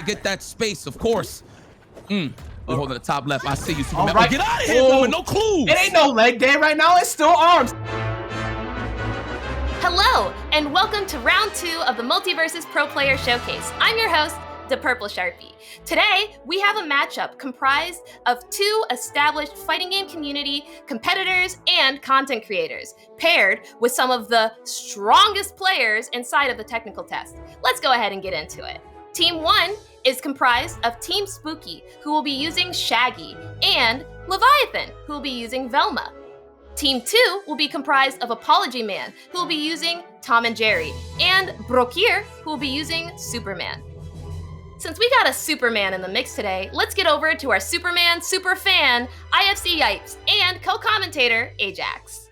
get that space, of course. We're holding the top left. I see you, Superman. Right. Get out of here, Velma. No clues. It ain't no leg day right now. It's still arms. Hello, and welcome to round 2 of the MultiVersus Pro Player Showcase. I'm your host, the Purple Sharpie. Today, we have a matchup comprised of 2 established fighting game community competitors and content creators, paired with some of the strongest players inside of the technical test. Let's go ahead and get into it. Team 1 is comprised of Team Spooky, who will be using Shaggy, and Leviathan, who will be using Velma. Team 2 will be comprised of ApologyMan, who will be using Tom and Jerry, and Broker, who will be using Superman. Since we got a Superman in the mix today, let's get over to our Superman superfan, IFC Yipes, and co-commentator, Ajax.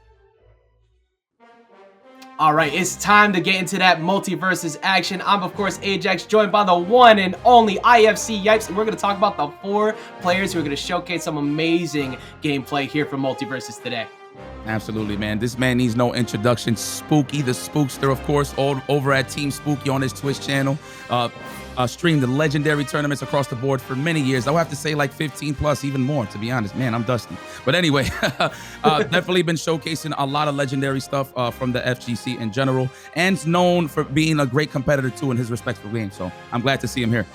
All right, it's time to get into that MultiVersus action. I'm, of course, Ajax, joined by the one and only IFC Yipes, and we're going to talk about the 4 players who are going to showcase some amazing gameplay here from MultiVersus today. Absolutely, man. This man needs no introduction. Spooky, the spookster, of course, all over at Team Spooky on his Twitch channel. Streamed the legendary tournaments across the board for many years. I'll have to say like 15 plus, even more, to be honest. Man, I'm dusty. But anyway, definitely been showcasing a lot of legendary stuff from the FGC in general, and known for being a great competitor too in his respectful game. So I'm glad to see him here.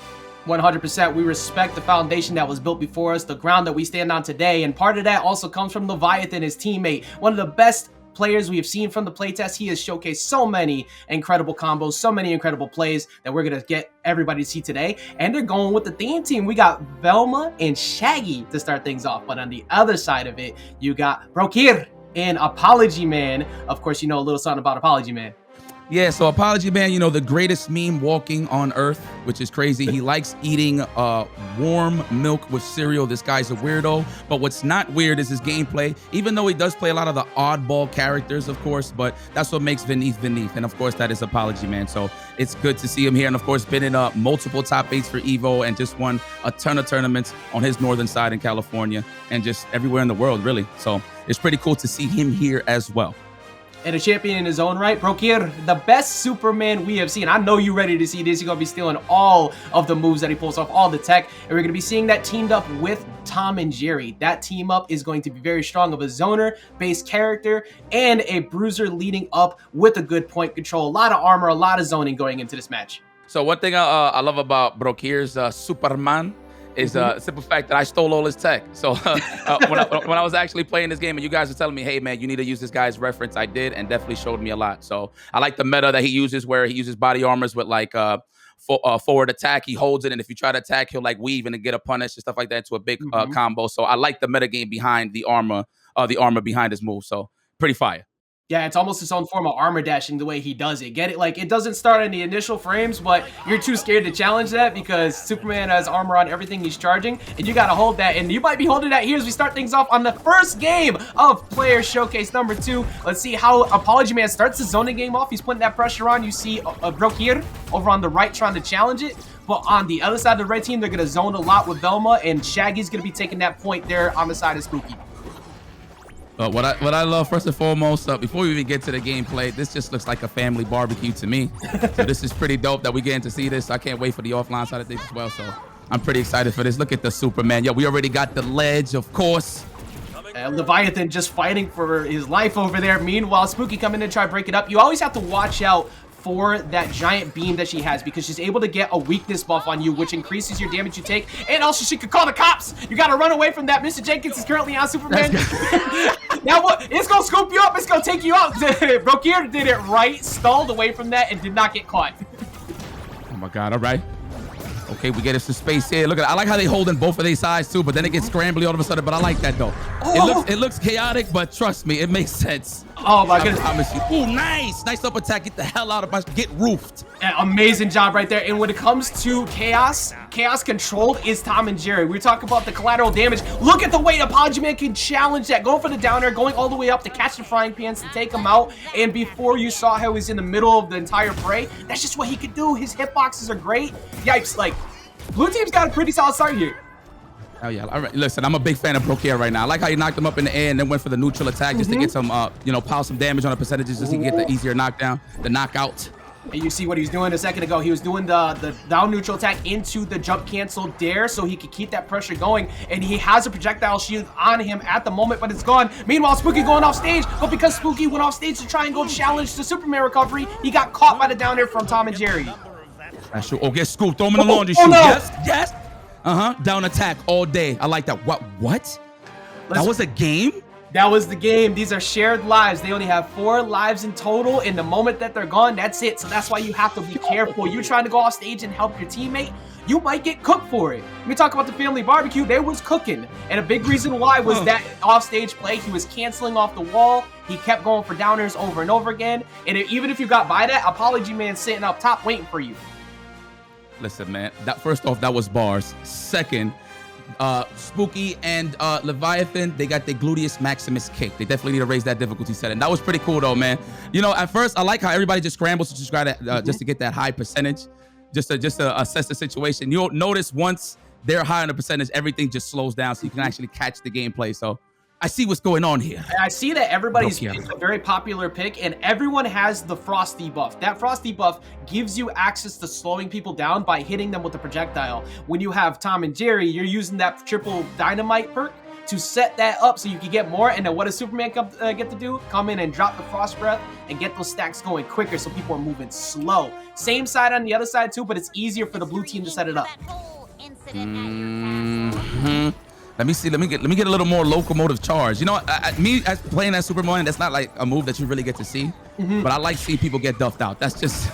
100%. We respect the foundation that was built before us, the ground that we stand on today, and part of that also comes from Leviathan, his teammate. One of the best players we have seen from the playtest. He has showcased so many incredible combos, so many incredible plays that we're going to get everybody to see today. And they're going with the theme team. We got Velma and Shaggy to start things off. But on the other side of it, you got Broker and ApologyMan. Of course, you know a little something about ApologyMan. Yeah, so ApologyMan, you know, the greatest meme walking on earth, which is crazy. He likes eating warm milk with cereal. This guy's a weirdo. But what's not weird is his gameplay, even though he does play a lot of the oddball characters, of course, but that's what makes Beneath. And of course, that is ApologyMan. So it's good to see him here. And of course, been in multiple top 8s for Evo and just won a ton of tournaments on his northern side in California and just everywhere in the world, really. So it's pretty cool to see him here as well. And a champion in his own right, Broker, the best Superman we have seen. I know you're ready to see this. He's going to be stealing all of the moves that he pulls off, all the tech. And we're going to be seeing that teamed up with Tom and Jerry. That team up is going to be very strong of a zoner-based character and a bruiser leading up with a good point control. A lot of armor, a lot of zoning going into this match. So one thing I love about Broker's Superman is the simple fact that I stole all his tech. So when I was actually playing this game and you guys were telling me, hey, man, you need to use this guy's reference, I did, and definitely showed me a lot. So I like the meta that he uses where he uses body armors with like forward attack. He holds it, and if you try to attack, he'll like weave and get a punish and stuff like that into a big combo. So I like the meta game behind the armor behind his move. So pretty fire. Yeah, it's almost its own form of armor dashing the way he does it. Get it? Like, it doesn't start in the initial frames, but you're too scared to challenge that because Superman has armor on everything he's charging, and you gotta hold that, and you might be holding that here as we start things off on the first game of Player Showcase number 2. Let's see how ApologyMan starts the zoning game off. He's putting that pressure on. You see Broker over on the right trying to challenge it, but on the other side of the red team, they're gonna zone a lot with Velma, and Shaggy's gonna be taking that point there on the side of Spooky. What I love, first and foremost, before we even get to the gameplay, this just looks like a family barbecue to me. So this is pretty dope that we getting to see this. I can't wait for the offline side of things as well. So I'm pretty excited for this. Look at the Superman. Yo, we already got the ledge, of course. Leviathan just fighting for his life over there. Meanwhile, Spooky coming in to try to break it up. You always have to watch out for that giant beam that she has because she's able to get a weakness buff on you, which increases your damage you take, and also she could call the cops. You got to run away from that. Mr. Jenkins is currently on Superman. Now what? It's gonna scoop you up. It's gonna take you out. Broker did it right, stalled away from that, and did not get caught. Oh my God! All right. Okay, we get us some space here. Look at it. I like how they holding both of their sides too, but then it gets scrambly all of a sudden. But I like that though. It looks chaotic, but trust me, it makes sense. Oh my goodness. I promise you. Ooh, nice up attack. Get the hell out of my. Get roofed. Amazing job right there. And when it comes to chaos controlled is Tom and Jerry. We talk about the collateral damage. Look at the way ApologyMan can challenge that. Going for the down air, going all the way up to catch the frying pans to take him out. And before you saw how he's in the middle of the entire fray, that's just what he could do. His hitboxes are great. Yipes, like, blue team's got a pretty solid start here. Oh yeah, all right. Listen, I'm a big fan of Broker right now. I like how he knocked him up in the air and then went for the neutral attack just to get some, pile some damage on the percentages just to get the easier knockdown, the knockout. And you see what he was doing a second ago. He was doing the down neutral attack into the jump cancel dare so he could keep that pressure going. And he has a projectile shield on him at the moment, but it's gone. Meanwhile, Spooky going off stage, but because Spooky went off stage to try and go challenge the Superman recovery, he got caught by the down air from Tom and Jerry. That's true. Oh, get scooped. Throw him in the laundry chute. No. Yes. Down attack all day. I like that. What? That was a game? That was the game. These are shared lives. They only have 4 lives in total. In the moment that they're gone, that's it. So that's why you have to be careful. You're trying to go off stage and help your teammate, you might get cooked for it. Let me talk about the family barbecue. They was cooking. And a big reason why was that off-stage play. He was canceling off the wall. He kept going for downers over and over again. And even if you got by that, ApologyMan sitting up top waiting for you. Listen, man. First off, that was bars. Second, Spooky and Leviathan, they got their gluteus maximus kick. They definitely need to raise that difficulty setting. That was pretty cool though, man. You know, at first I like how everybody just scrambles to just try to just to get that high percentage, just to assess the situation. You'll notice once they're high on the percentage, everything just slows down, so you can actually catch the gameplay. So I see what's going on here. I see that everybody's picked a very popular pick, and everyone has the Frost debuff. That Frost debuff gives you access to slowing people down by hitting them with a projectile. When you have Tom and Jerry, you're using that triple dynamite perk to set that up so you can get more. And then what does Superman get to do? Come in and drop the Frost Breath and get those stacks going quicker so people are moving slow. Same side on the other side too, but it's easier for the blue team to set it up. Let me see. Let me get a little more locomotive charge. You know, me as playing as Superman, that's not like a move that you really get to see. But I like seeing people get duffed out. That's just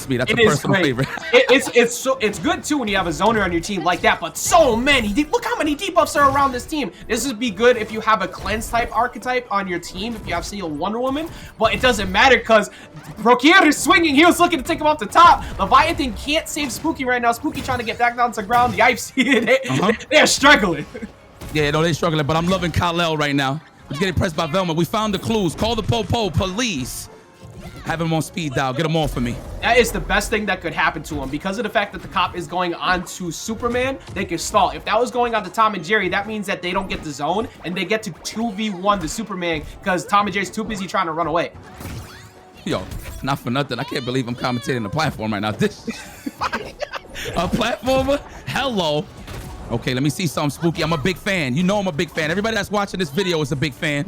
me. That's a personal favorite. It's good too when you have a zoner on your team like that. But so many. Look how many debuffs are around this team. This would be good if you have a cleanse type archetype on your team. If you have Seal Wonder Woman, but it doesn't matter because Broker is swinging. He was looking to take him off the top. Leviathan can't save Spooky right now. Spooky trying to get back down to the ground. The Ice, they're struggling. Yeah, no, they're struggling, but I'm loving Kal-El right now. He's getting pressed by Velma. We found the clues. Call the po-po police. Have him on speed dial. Get him off for me. That is the best thing that could happen to him. Because of the fact that the cop is going on to Superman, they can stall. If that was going on to Tom and Jerry, that means that they don't get the zone, and they get to 2v1 the Superman because Tom and Jerry's too busy trying to run away. Yo, not for nothing. I can't believe I'm commentating the platform right now. This a platformer? Hello. Okay, let me see something Spooky. I'm a big fan. You know I'm a big fan. Everybody that's watching this video is a big fan.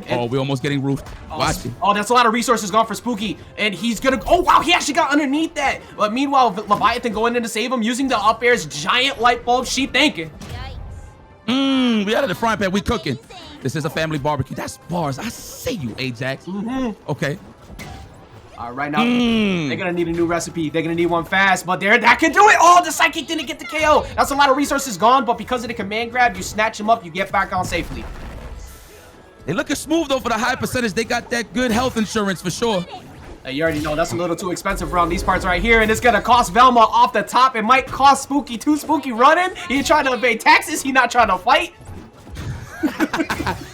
Oh, we're almost getting roofed. Watch it. Oh, that's a lot of resources gone for Spooky. And he's gonna... Oh, wow, he actually got underneath that. But meanwhile, Leviathan going in to save him using the up air's giant light bulb. She thinking. We out of the frying pan. We cooking. This is a family barbecue. That's bars. I see you, Ajax. Okay. Right now, they're gonna need a new recipe. They're gonna need one fast, but that can do it. Oh, the psychic didn't get the KO. That's a lot of resources gone, but because of the command grab, you snatch him up, you get back on safely. They looking smooth though for the high percentage. They got that good health insurance for sure. You already know that's a little too expensive around these parts right here, and it's gonna cost Velma off the top. It might cost Spooky too. Spooky running. He trying to evade taxes. He not trying to fight.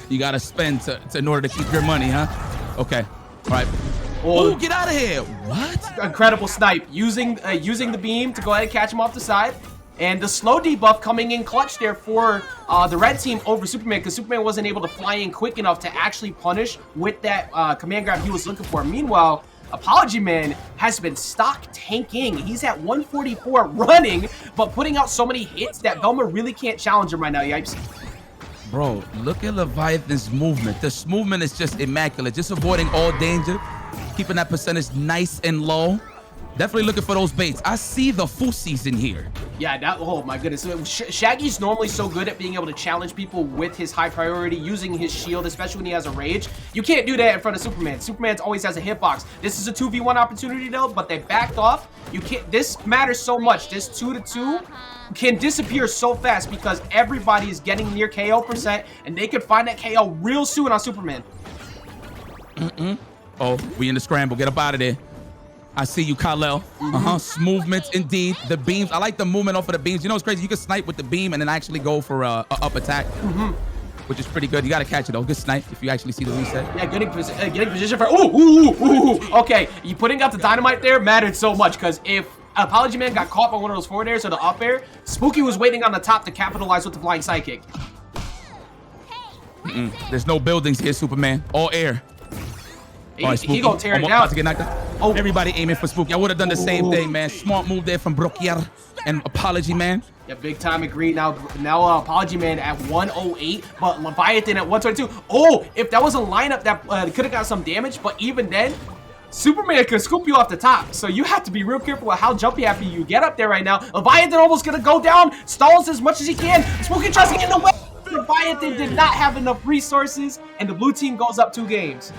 You gotta spend in order to keep your money, huh? Okay. All right. Oh, get out of here. What? Incredible snipe. Using the beam to go ahead and catch him off the side. And the slow debuff coming in clutch there for the red team over Superman because Superman wasn't able to fly in quick enough to actually punish with that command grab he was looking for. Meanwhile, ApologyMan has been stock tanking. He's at 144 running, but putting out so many hits that Velma really can't challenge him right now, Yipes. Bro, look at Leviathan's movement. This movement is just immaculate. Just avoiding all danger. Keeping that percentage nice and low. Definitely looking for those baits. I see the fusies in here. Yeah, oh my goodness. Shaggy's normally so good at being able to challenge people with his high priority, using his shield, especially when he has a rage. You can't do that in front of Superman. Superman always has a hitbox. This is a 2v1 opportunity though, but they backed off. You can't. This matters so much. This 2-2 can disappear so fast because everybody is getting near KO %, and they could find that KO real soon on Superman. Oh, we in the scramble. Get up out of there. I see you, Kal-El. Movements indeed. The beams. I like the movement off of the beams. You know what's crazy? You can snipe with the beam and then actually go for a up attack, which is pretty good. You got to catch it though. Good snipe if you actually see the reset. Yeah, getting position for. Okay, you putting out the dynamite there mattered so much because if ApologyMan got caught by one of those forward airs or the up air, Spooky was waiting on the top to capitalize with the flying sidekick. There's no buildings here, Superman. All air. He gonna tear it down. About to get knocked out. Oh. Everybody aiming for Spooky. I would have done the same thing, man. Smart move there from Broker and ApologyMan. Yeah, big time agree. Now ApologyMan at 108, but Leviathan at 122. Oh, if that was a lineup that could have got some damage, but even then, Superman could scoop you off the top. So you have to be real careful with how jumpy happy you get up there right now. Leviathan almost gonna go down, stalls as much as he can. Spooky tries to get in the way. Leviathan did not have enough resources, and the blue team goes up 2 games.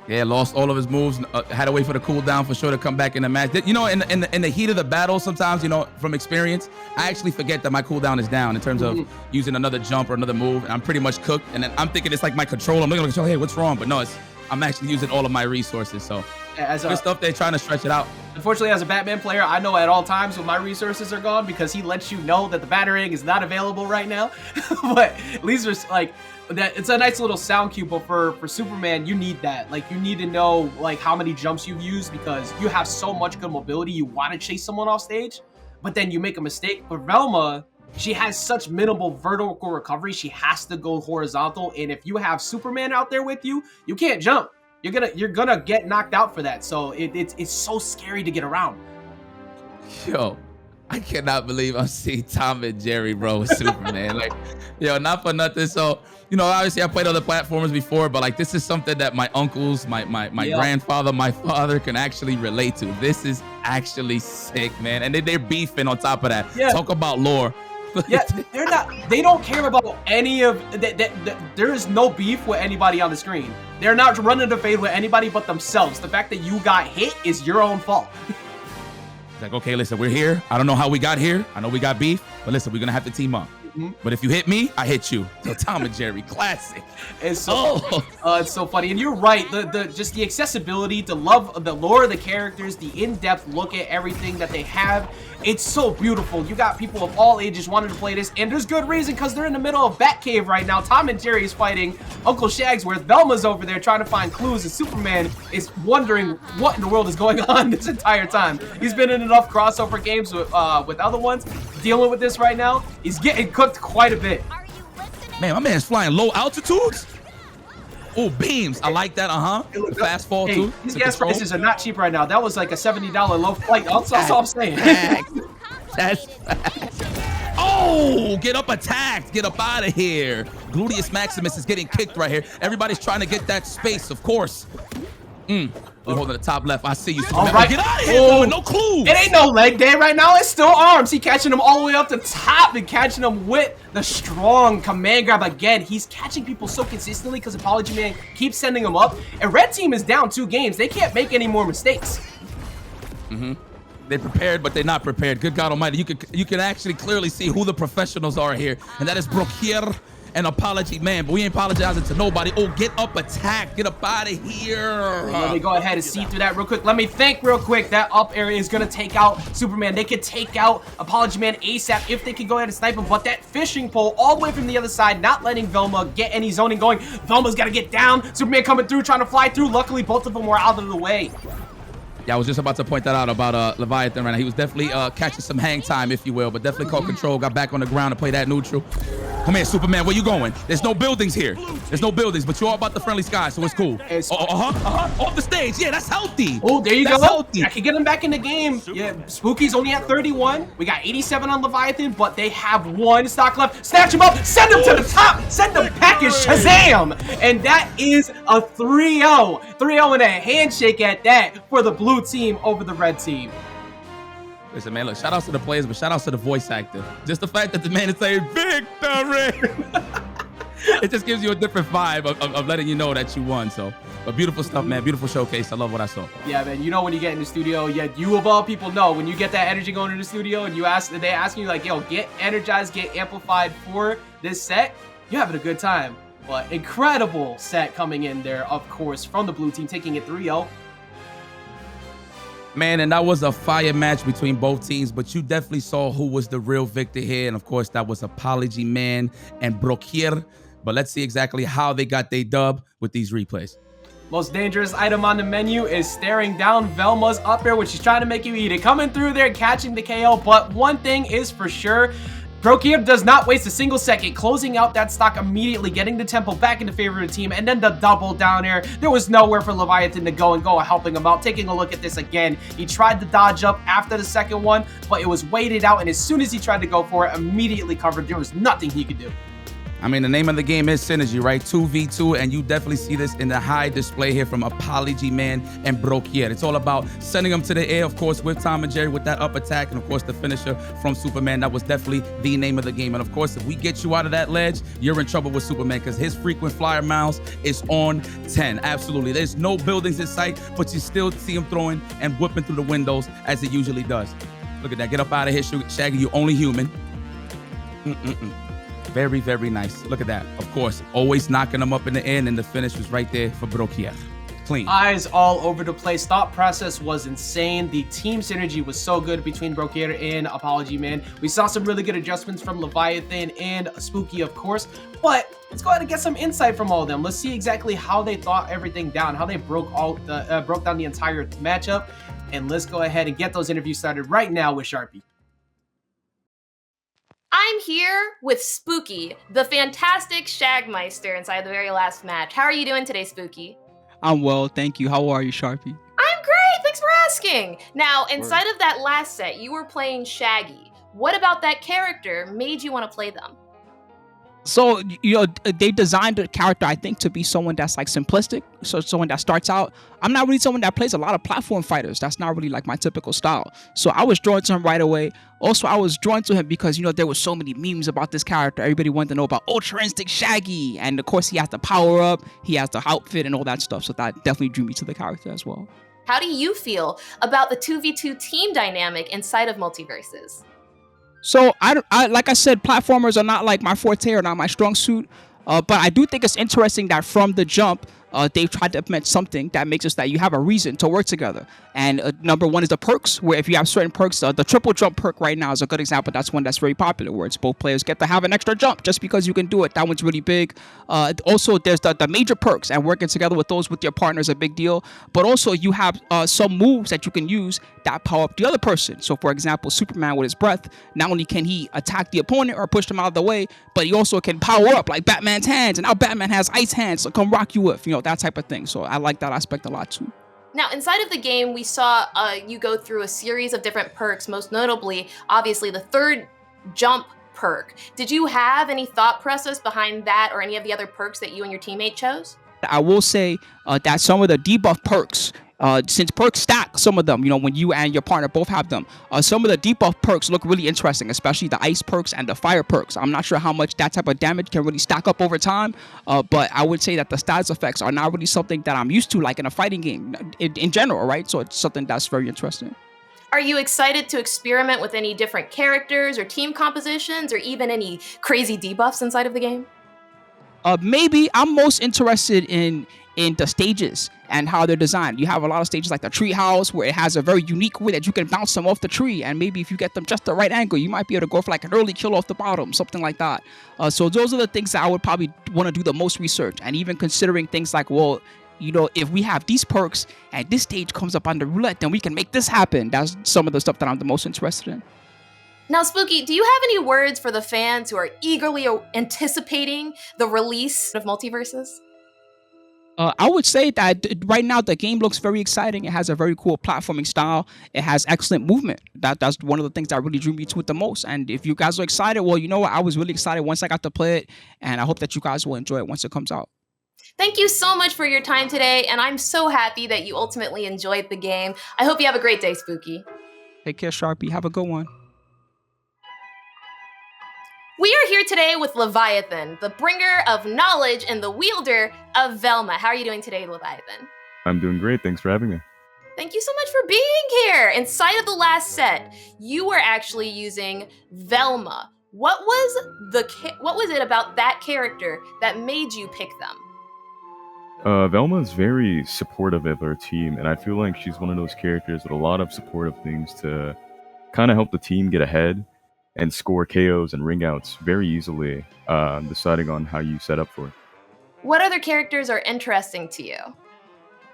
Yeah, lost all of his moves. Had to wait for the cooldown for sure to come back in the match. You know, in the heat of the battle, sometimes, you know, from experience, I actually forget that my cooldown is down in terms of using another jump or another move. And I'm pretty much cooked. And then I'm thinking it's like my control. I'm looking at the control, hey, what's wrong? But no, I'm actually using all of my resources. So good stuff. They're trying to stretch it out. Unfortunately, as a Batman player, I know at all times when my resources are gone because he lets you know that the Batarang is not available right now. But at least there's like that. It's a nice little sound cue, but for Superman, you need that. Like you need to know like how many jumps you've used because you have so much good mobility. You want to chase someone off stage, but then you make a mistake. But Velma, she has such minimal vertical recovery. She has to go horizontal, and if you have Superman out there with you, you can't jump. You're gonna get knocked out for that. So it's so scary to get around. Yo, I cannot believe I'm seeing Tom and Jerry, bro, with Superman. Like, yo, not for nothing. So, you know, obviously I played other platforms before, but like this is something that my uncles, my grandfather, my father can actually relate to. This is actually sick, man. And they're beefing on top of that. Yeah. Talk about lore. Yeah, they don't care about any of there is no beef with anybody on the screen. They're not running the fade with anybody but themselves. The fact that you got hit is your own fault. It's like, okay, listen, we're here. I don't know how we got here. I know we got beef, but listen, we're gonna have to team up. But if you hit me, I hit you. So Tom and Jerry, classic. It's so funny, and you're right. Just the accessibility, the love, the lore of the characters, the in-depth look at everything that they have. It's so beautiful. You got people of all ages wanting to play this, and there's good reason because they're in the middle of Batcave right now. Tom and Jerry is fighting Uncle Shagsworth. Velma's over there trying to find clues, and Superman is wondering what in the world is going on this entire time. He's been in enough crossover games with other ones, dealing with this right now. He's getting cooked quite a bit. Man, my man's flying low altitudes. Oh, beams. I like that. The fast fall too. These gas prices are not cheap right now. That was like a $70 low flight. That's all I'm saying. That's facts. Oh, get up attacked. Get up out of here. Gluteus Maximus is getting kicked right here. Everybody's trying to get that space, of course. We're holding the top left. I see you. All right. Get out of here, with no clue. It ain't no leg day right now. It's still arms. He catching him all the way up the top and catching him with the strong command grab again. He's catching people so consistently because ApologyMan keeps sending him up. And red team is down 2 games. They can't make any more mistakes. They're prepared, but they're not prepared. Good God Almighty, you can actually clearly see who the professionals are here, and that is Broker and ApologyMan. But we ain't apologizing to nobody. Oh, get up, attack, get up out of here. Let me go ahead and see through that real quick. Let me think real quick. That up area is gonna take out Superman. They could take out ApologyMan ASAP if they could go ahead and snipe him. But that fishing pole all the way from the other side, not letting Velma get any zoning going. Velma's gotta get down. Superman coming through, trying to fly through. Luckily, both of them were out of the way. Yeah, I was just about to point that out about Leviathan right now. He was definitely catching some hang time, if you will, but definitely caught control, got back on the ground to play that neutral. Come here, Superman, where you going? There's no buildings here. There's no buildings, but you're all about the friendly sky, so it's cool. Off the stage. Yeah, that's healthy. Oh, there you That's go. healthy. I can get him back in the game. Yeah, Spooky's only at 31. We got 87 on Leviathan, but they have 1 stock left. Snatch him up, send him to the top, send them package, Shazam! And that is a 3-0. 3-0 and a handshake at that for the blue team over the red team. Listen, man, look, shout outs to the players, but shout outs to the voice actor. Just the fact that the man is saying victory. It just gives you a different vibe of letting you know that you won. So, but beautiful stuff, man. Beautiful showcase. I love what I saw. Yeah, man. You know when you get in the studio, you of all people know when you get that energy going in the studio and they ask you like, yo, get energized, get amplified for this set, you're having a good time. But incredible set coming in there, of course, from the blue team, taking it 3-0. Man, and that was a fire match between both teams, but you definitely saw who was the real victor here. And of course, that was ApologyMan and Broker. But let's see exactly how they got their dub with these replays. Most dangerous item on the menu is staring down Velma's up air, which she's trying to make you eat it. Coming through there, catching the KO. But one thing is for sure, Broker does not waste a single second, closing out that stock immediately, getting the tempo back into favor of the team, and then the double down air. There was nowhere for Leviathan to go and helping him out. Taking a look at this again, he tried to dodge up after the second one, but it was weighted out, and as soon as he tried to go for it, immediately covered. There was nothing he could do. I mean, the name of the game is synergy, right? 2v2, and you definitely see this in the high display here from ApologyMan and Broker. It's all about sending them to the air, of course, with Tom and Jerry with that up attack, and of course the finisher from Superman. That was definitely the name of the game. And of course, if we get you out of that ledge, you're in trouble with Superman because his frequent flyer miles is on 10. Absolutely. There's no buildings in sight, but you still see him throwing and whipping through the windows as he usually does. Look at that. Get up out of here, Shaggy. You're only human. Very, very nice. Look at that. Of course, always knocking them up in the end, and the finish was right there for Broker. Clean. Eyes all over the place. Thought process was insane. The team synergy was so good between Broker and ApologyMan. We saw some really good adjustments from Leviathan and Spooky, of course. But let's go ahead and get some insight from all of them. Let's see exactly how they thought everything down, how they broke down the entire matchup. And let's go ahead and get those interviews started right now with Sharpie. I'm here with Spooky, the fantastic Shagmeister inside the very last match. How are you doing today, Spooky? I'm well, thank you. How are you, Sharpie? I'm great, thanks for asking. Now, inside of that last set, you were playing Shaggy. What about that character made you want to play them? So, they designed the character, I think, to be someone that's like simplistic. So someone that starts out. I'm not really someone that plays a lot of platform fighters. That's not really like my typical style. So I was drawn to him right away. Also, I was drawn to him because, there were so many memes about this character. Everybody wanted to know about Ultra Instinct Shaggy. And of course, he has the power up, he has the outfit and all that stuff. So that definitely drew me to the character as well. How do you feel about the 2v2 team dynamic inside of MultiVersus? So I like I said, platformers are not like my forte or not my strong suit. But I do think it's interesting that from the jump, they've tried to implement something that makes us that you have a reason to work together. And number one is the perks, where if you have certain perks, the triple jump perk right now is a good example. That's one that's very popular, where it's both players get to have an extra jump just because you can do it. That one's really big. Also, there's the major perks, and working together with those with your partner is a big deal. But also, you have some moves that you can use that power up the other person. So, for example, Superman with his breath, not only can he attack the opponent or push them out of the way, but he also can power up like Batman's hands, and now Batman has ice hands to come rock you with, that type of thing. So I like that aspect a lot too. Now, inside of the game, we saw you go through a series of different perks, most notably, obviously, the third jump perk. Did you have any thought process behind that or any of the other perks that you and your teammate chose? I will say that some of the debuff perks, since perks stack, some of them, when you and your partner both have them, some of the debuff perks look really interesting, especially the ice perks and the fire perks. I'm not sure how much that type of damage can really stack up over time, but I would say that the status effects are not really something that I'm used to, like in a fighting game in general, right? So it's something that's very interesting. Are you excited to experiment with any different characters or team compositions or even any crazy debuffs inside of the game? Maybe I'm most interested in the stages and how they're designed. You have a lot of stages like the tree house, where it has a very unique way that you can bounce them off the tree, and maybe if you get them just the right angle, you might be able to go for like an early kill off the bottom, something like that. So those are the things that I would probably want to do the most research, and even considering things like, well, if we have these perks and this stage comes up on the roulette, then we can make this happen. That's some of the stuff that I'm the most interested in. Now, Spooky, do you have any words for the fans who are eagerly anticipating the release of MultiVersus? I would say that right now the game looks very exciting. It has a very cool platforming style. It has excellent movement. That's one of the things that really drew me to it the most. And if you guys are excited, well, you know what? I was really excited once I got to play it, and I hope that you guys will enjoy it once it comes out. Thank you so much for your time today, and I'm so happy that you ultimately enjoyed the game. I hope you have a great day, Spooky. Take care, Sharpie. Have a good one. We are here today with Leviathan, the bringer of knowledge and the wielder of Velma. How are you doing today, Leviathan? I'm doing great. Thanks for having me. Thank you so much for being here. Inside of the last set, you were actually using Velma. What was it about that character that made you pick them? Velma is very supportive of her team, and I feel like she's one of those characters with a lot of supportive things to kind of help the team get ahead and score KOs and ring outs very easily, deciding on how you set up for it. What other characters are interesting to you?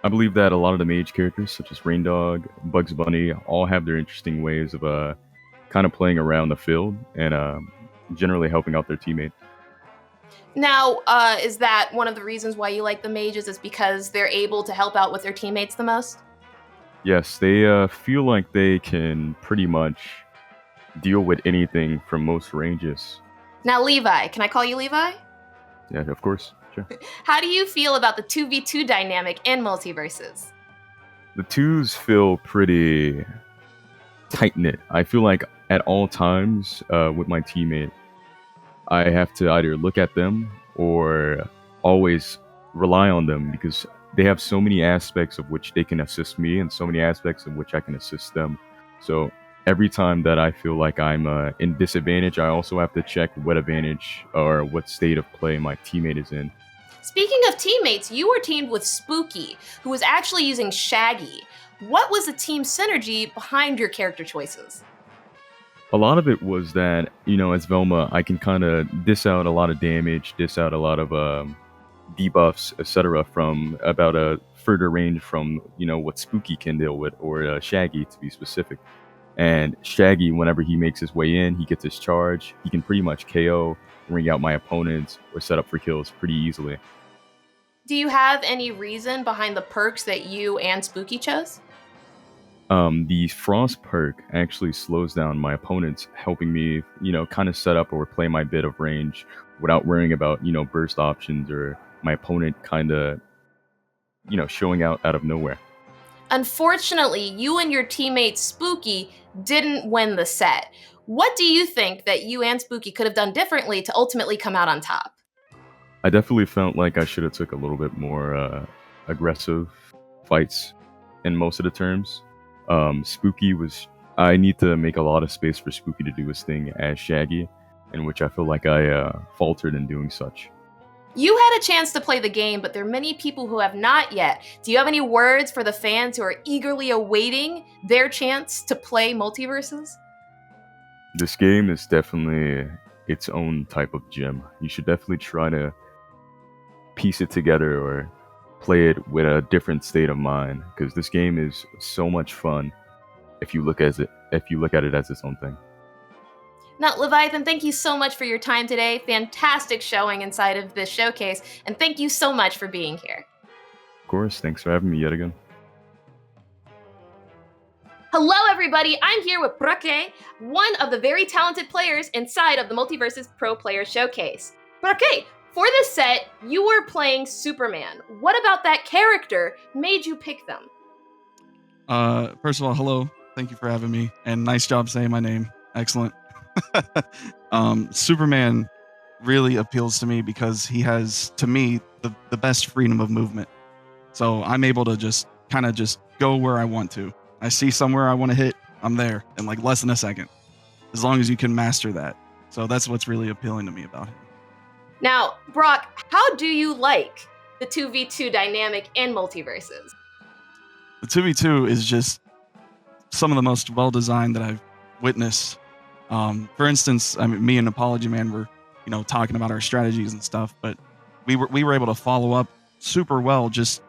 I believe that a lot of the mage characters, such as Raindog, Bugs Bunny, all have their interesting ways of kind of playing around the field and generally helping out their teammate. Now, is that one of the reasons why you like the mages, is because they're able to help out with their teammates the most? Yes, they feel like they can pretty much deal with anything from most ranges. Now, Levi, can I call you Levi? Yeah, of course. Sure. How do you feel about the 2v2 dynamic in MultiVersus? The twos feel pretty tight-knit. I feel like at all times with my teammate, I have to either look at them or always rely on them, because they have so many aspects of which they can assist me and so many aspects of which I can assist them. So every time that I feel like I'm in disadvantage, I also have to check what advantage or what state of play my teammate is in. Speaking of teammates, you were teamed with Spooky, who was actually using Shaggy. What was the team synergy behind your character choices? A lot of it was that, as Velma, I can kind of dish out a lot of damage, dish out a lot of debuffs, etc. from about a further range from, what Spooky can deal with, or Shaggy to be specific. And Shaggy, whenever he makes his way in, he gets his charge. He can pretty much KO, ring out my opponents, or set up for kills pretty easily. Do you have any reason behind the perks that you and Spooky chose? The Frost perk actually slows down my opponents, helping me, kind of set up or play my bit of range without worrying about, burst options or my opponent kind of, showing out of nowhere. Unfortunately, you and your teammate Spooky didn't win the set. What do you think that you and Spooky could have done differently to ultimately come out on top? I definitely felt like I should have took a little bit more aggressive fights in most of the terms. I need to make a lot of space for Spooky to do his thing as Shaggy, in which I feel like I faltered in doing such. You had a chance to play the game, but there are many people who have not yet. Do you have any words for the fans who are eagerly awaiting their chance to play MultiVersus? This game is definitely its own type of gem. You should definitely try to piece it together or play it with a different state of mind, because this game is so much fun if you look at it as its own thing. Now, Leviathan, thank you so much for your time today. Fantastic showing inside of this showcase, and thank you so much for being here. Of course, thanks for having me yet again. Hello, everybody. I'm here with Broker, one of the very talented players inside of the MultiVersus Pro Player Showcase. Broker, for this set, you were playing Superman. What about that character made you pick them? First of all, hello. Thank you for having me, and nice job saying my name. Excellent. Superman really appeals to me because he has, to me, the best freedom of movement. So I'm able to just go where I want to. I see somewhere I want to hit, I'm there in like less than a second, as long as you can master that. So that's what's really appealing to me about him. Now, Brock, how do you like the 2v2 dynamic in MultiVersus? The 2v2 is just some of the most well-designed that I've witnessed. For instance, I mean, me and ApologyMan were, talking about our strategies and stuff, but we were able to follow up super well just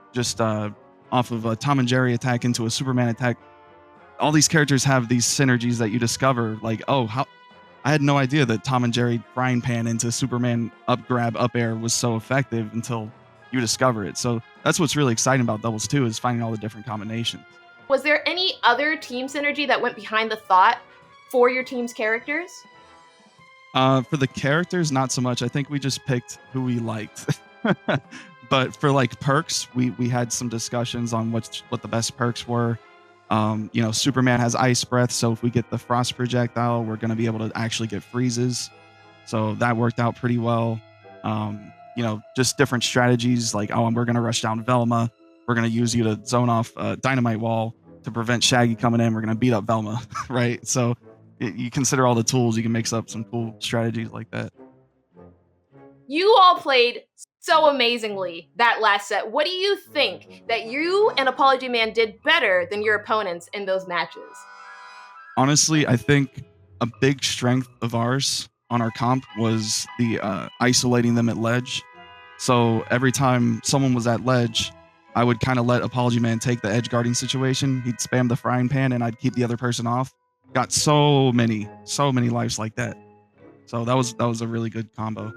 off of a Tom and Jerry attack into a Superman attack. All these characters have these synergies that you discover, like, I had no idea that Tom and Jerry frying pan into Superman up grab up air was so effective until you discover it. So that's what's really exciting about doubles too, is finding all the different combinations. Was there any other team synergy that went behind the thought for your team's characters? For the characters, not so much. I think we just picked who we liked. But for like perks, we had some discussions on what the best perks were. Superman has ice breath, so if we get the frost projectile, we're going to be able to actually get freezes. So that worked out pretty well. Just different strategies like, we're going to rush down Velma. We're going to use you to zone off a dynamite wall to prevent Shaggy coming in. We're going to beat up Velma, right? So you consider all the tools, you can mix up some cool strategies like that. You all played so amazingly that last set. What do you think that you and ApologyMan did better than your opponents in those matches? Honestly, I think a big strength of ours on our comp was the isolating them at ledge. So every time someone was at ledge, I would kind of let ApologyMan take the edge guarding situation. He'd spam the frying pan and I'd keep the other person off. Got so many lives like that. So that was a really good combo.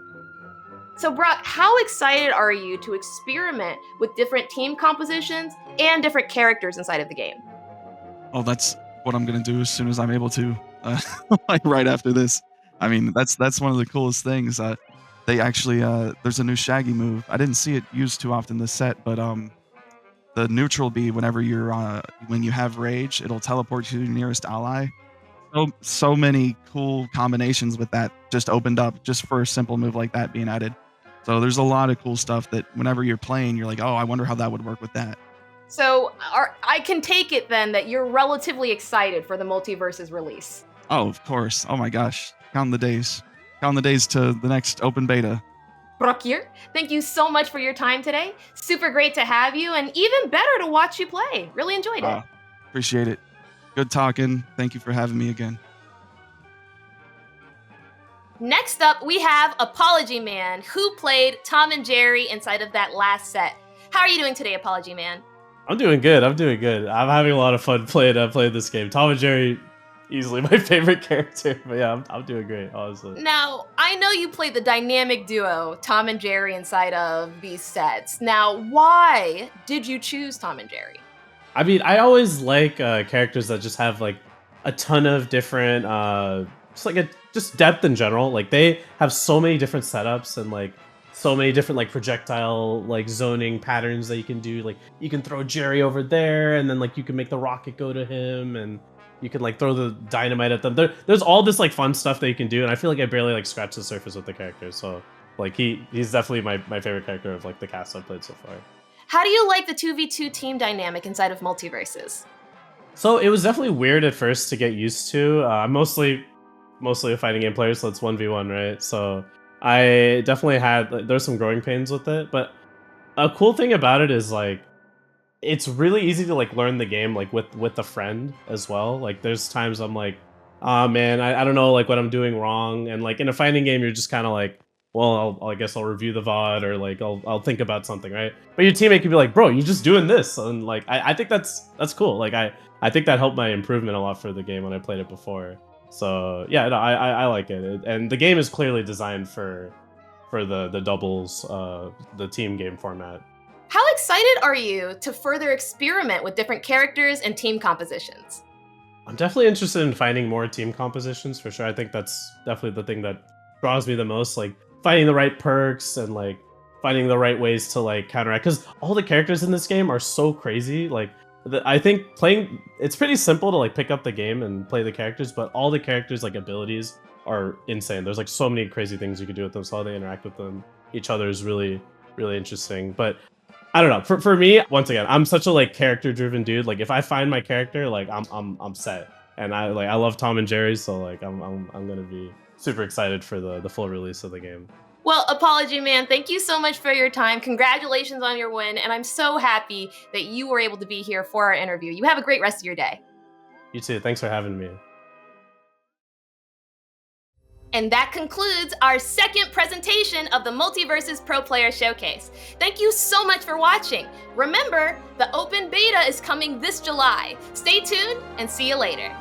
So Brock, how excited are you to experiment with different team compositions and different characters inside of the game? Oh, that's what I'm gonna do as soon as I'm able to, like right after this. I mean, that's one of the coolest things. They actually there's a new Shaggy move. I didn't see it used too often this set, but the neutral B, whenever you're when you have rage, it'll teleport you to your nearest ally. So many cool combinations with that just opened up just for a simple move like that being added. So there's a lot of cool stuff that whenever you're playing, you're like, oh, I wonder how that would work with that. So I can take it then that you're relatively excited for the MultiVersus release. Oh, of course. Oh my gosh. Counting the days. Counting the days to the next open beta. Brock here, thank you so much for your time today. Super great to have you, and even better to watch you play. Really enjoyed it. Appreciate it. Good talking. Thank you for having me again. Next up, we have ApologyMan, who played Tom and Jerry inside of that last set. How are you doing today, ApologyMan? I'm doing good. I'm having a lot of fun playing this game. Tom and Jerry, easily my favorite character. But yeah, I'm doing great, honestly. Now, I know you played the dynamic duo, Tom and Jerry, inside of these sets. Now, why did you choose Tom and Jerry? I mean, I always like characters that just have like a ton of different, just depth in general. Like they have so many different setups and like so many different like projectile like zoning patterns that you can do. Like you can throw Jerry over there, and then like you can make the rocket go to him, and you can like throw the dynamite at them. There's all this like fun stuff that you can do, and I feel like I barely like scratched the surface with the characters. So like he's definitely my favorite character of like the cast I've played so far. How do you like the 2v2 team dynamic inside of MultiVersus? So it was definitely weird at first to get used to. I'm mostly a fighting game player, so it's 1v1, right? So I definitely had there's some growing pains with it, but a cool thing about it is like it's really easy to like learn the game like with a friend as well. Like there's times I'm like, oh man, I don't know like what I'm doing wrong, and like in a fighting game you're just kind of like, well, I guess I'll review the VOD or like I'll think about something, right? But your teammate can be like, bro, you're just doing this, and like I think that's cool. Like I think that helped my improvement a lot for the game when I played it before. So yeah, no, I like it, and the game is clearly designed for the doubles, the team game format. How excited are you to further experiment with different characters and team compositions? I'm definitely interested in finding more team compositions for sure. I think that's definitely the thing that draws me the most, like finding the right perks and like finding the right ways to like counteract, because all the characters in this game are so crazy. Like I think it's pretty simple to like pick up the game and play the characters, but all the characters like abilities are insane. There's like so many crazy things you can do with them, so how they interact with each other is really, really interesting. But I don't know, for me, once again, I'm such a like character driven dude. Like if I find my character, like I'm set. And I love Tom and Jerry, so like I'm gonna be super excited for the full release of the game. Well, ApologyMan, thank you so much for your time. Congratulations on your win, and I'm so happy that you were able to be here for our interview. You have a great rest of your day. You too. Thanks for having me. And that concludes our second presentation of the MultiVersus Pro Player Showcase. Thank you so much for watching. Remember, the open beta is coming this July. Stay tuned and see you later.